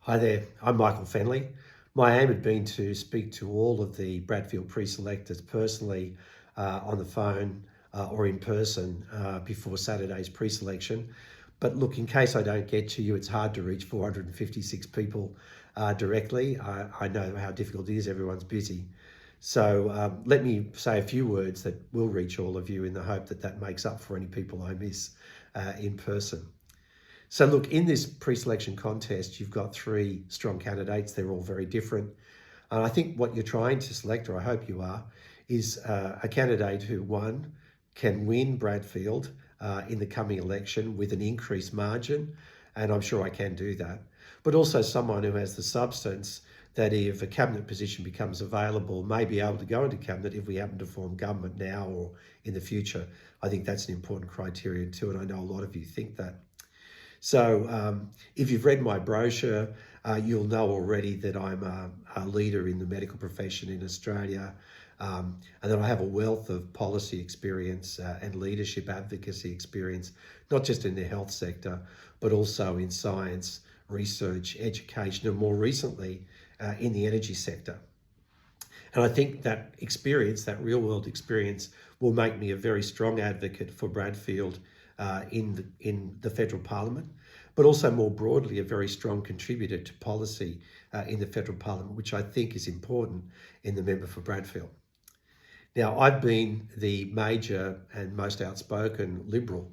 Hi there, I'm Michael Feneley. My aim had been to speak to all of the Bradfield pre-selectors personally on the phone or in person before Saturday's pre-selection. But look, in case I don't get to you, it's hard to reach 456 people directly. I know how difficult it is, everyone's busy. So let me say a few words that will reach all of you in the hope that that makes up for any people I miss in person. So look, in this pre-selection contest, you've got three strong candidates. They're all very different. And I think what you're trying to select, or I hope you are, is a candidate who, one, can win Bradfield in the coming election with an increased margin, and I'm sure I can do that, but also someone who has the substance that if a cabinet position becomes available, may be able to go into cabinet if we happen to form government now or in the future. I think that's an important criterion too, and I know a lot of you think that. So if you've read my brochure, you'll know already that I'm a leader in the medical profession in Australia, and that I have a wealth of policy experience and leadership advocacy experience, not just in the health sector, but also in science, research, education, and more recently in the energy sector. And I think that experience, that real world experience, will make me a very strong advocate for Bradfield in the federal parliament, but also more broadly, a very strong contributor to policy in the federal parliament, which I think is important in the member for Bradfield. Now, I've been the major and most outspoken Liberal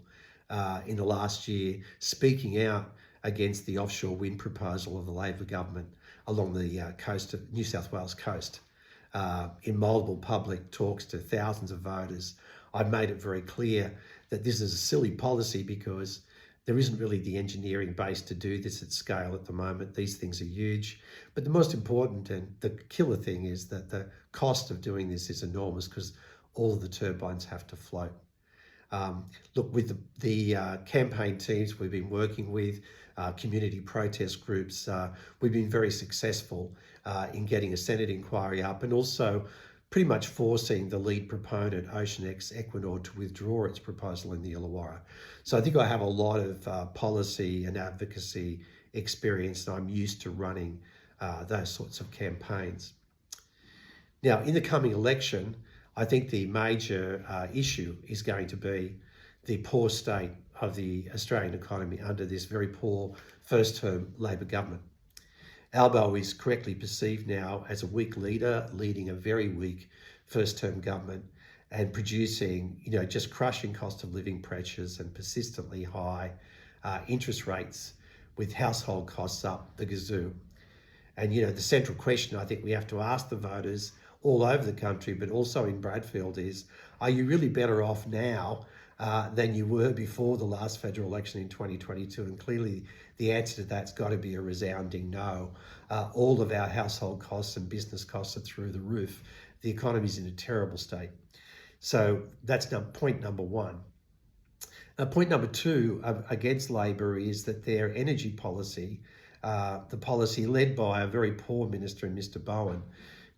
in the last year, speaking out against the offshore wind proposal of the Labor government along the coast of New South Wales coast. In multiple public talks to thousands of voters, I've made it very clear that this is a silly policy because there isn't really the engineering base to do this at scale at the moment. These things are huge. But the most important and the killer thing is that the cost of doing this is enormous because all of the turbines have to float. Look, with the campaign teams we've been working with, community protest groups, we've been very successful in getting a Senate inquiry up and also pretty much forcing the lead proponent, OceanX Equinor, to withdraw its proposal in the Illawarra. So I think I have a lot of policy and advocacy experience, and I'm used to running those sorts of campaigns. Now, in the coming election, I think the major issue is going to be the poor state of the Australian economy under this very poor first-term Labor government. Albo is correctly perceived now as a weak leader, leading a very weak first-term government and producing, just crushing cost of living pressures and persistently high interest rates with household costs up the gazoo. And, the central question I think we have to ask the voters all over the country, but also in Bradfield is, are you really better off now than you were before the last federal election in 2022? And clearly the answer to that's got to be a resounding no. All of our household costs and business costs are through the roof. The economy's in a terrible state. So that's point number one. Point number two against Labor is that their energy policy, the policy led by a very poor minister in Mr. Bowen,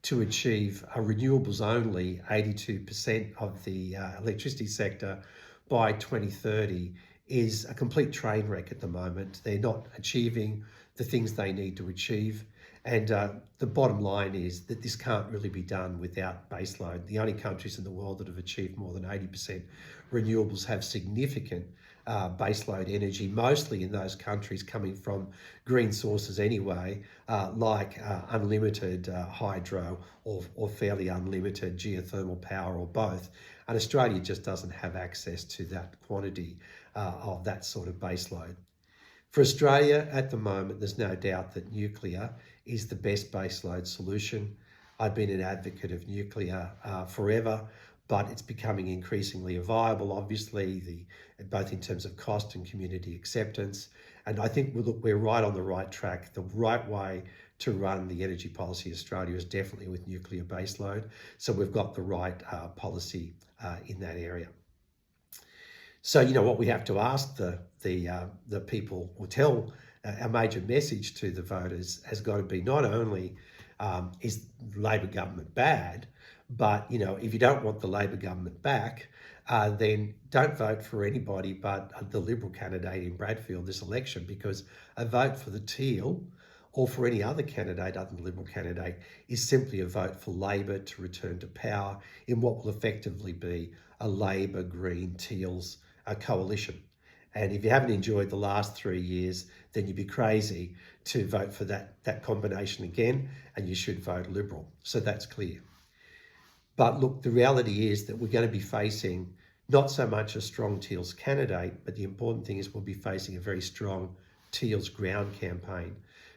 to achieve a renewables only 82% of the electricity sector by 2030 is a complete train wreck at the moment. They're not achieving the things they need to achieve. And the bottom line is that this can't really be done without baseload. The only countries in the world that have achieved more than 80% renewables have significant baseload energy, mostly in those countries coming from green sources anyway, like unlimited hydro or fairly unlimited geothermal power or both. And Australia just doesn't have access to that quantity of that sort of baseload. For Australia at the moment, there's no doubt that nuclear is the best baseload solution. I've been an advocate of nuclear forever, but it's becoming increasingly viable, obviously, both in terms of cost and community acceptance. And I think we're right on the right track. The right way to run the energy policy in Australia is definitely with nuclear baseload. So we've got the right policy in that area. So, what we have to ask the people, or tell our major message to the voters has got to be not only is Labor government bad, but, if you don't want the Labor government back, then don't vote for anybody but the Liberal candidate in Bradfield this election, because a vote for the teal or for any other candidate other than the Liberal candidate, is simply a vote for Labor to return to power in what will effectively be a Labor, Green, Teals coalition. And if you haven't enjoyed the last 3 years, then you'd be crazy to vote for that combination again, and you should vote Liberal. So that's clear. But look, the reality is that we're going to be facing not so much a strong Teals candidate, but the important thing is we'll be facing a very strong Teals ground campaign.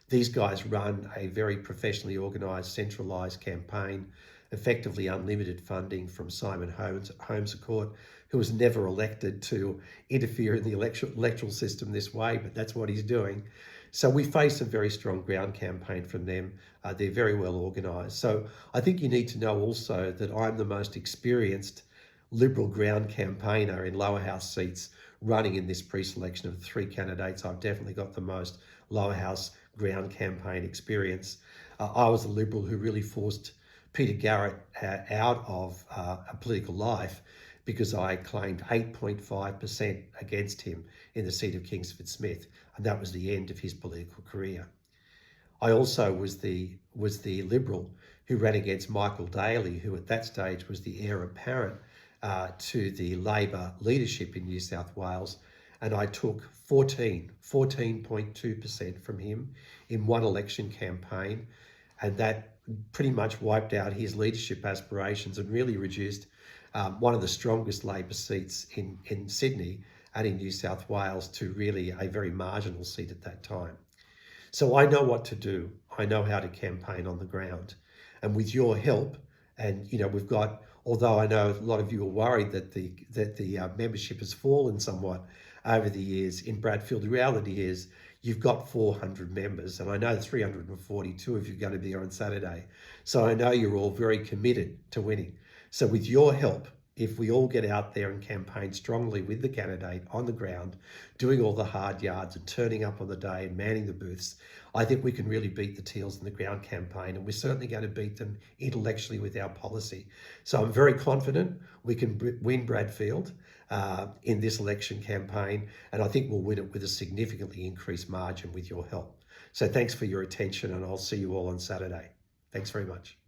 These guys run a very professionally organised, centralised campaign, effectively unlimited funding from Simon Holmes-A-Court, who was never elected to interfere in the electoral system this way, but that's what he's doing. So we face a very strong ground campaign from them. They're very well organised. So I think you need to know also that I'm the most experienced Liberal ground campaigner in lower house seats running in this pre-selection of the 3 candidates. I've definitely got the most lower house ground campaign experience. I was a Liberal who really forced Peter Garrett out of a political life because I claimed 8.5% against him in the seat of Kingsford Smith, and that was the end of his political career. I also was the Liberal who ran against Michael Daly, who at that stage was the heir apparent to the Labor leadership in New South Wales, and I took 14.2% from him in one election campaign, and that pretty much wiped out his leadership aspirations and really reduced one of the strongest Labor seats in Sydney and in New South Wales to really a very marginal seat at that time. So I know what to do. I know how to campaign on the ground. And with your help, and we've got, although I know a lot of you are worried that the membership has fallen somewhat over the years in Bradfield, the reality is you've got 400 members, and I know 342 of you are going to be here on Saturday. So I know you're all very committed to winning. So with your help, if we all get out there and campaign strongly with the candidate on the ground, doing all the hard yards and turning up on the day and manning the booths, I think we can really beat the Teals in the ground campaign, and we're certainly going to beat them intellectually with our policy. So I'm very confident we can win Bradfield in this election campaign, and I think we'll win it with a significantly increased margin with your help. So thanks for your attention, and I'll see you all on Saturday. Thanks very much.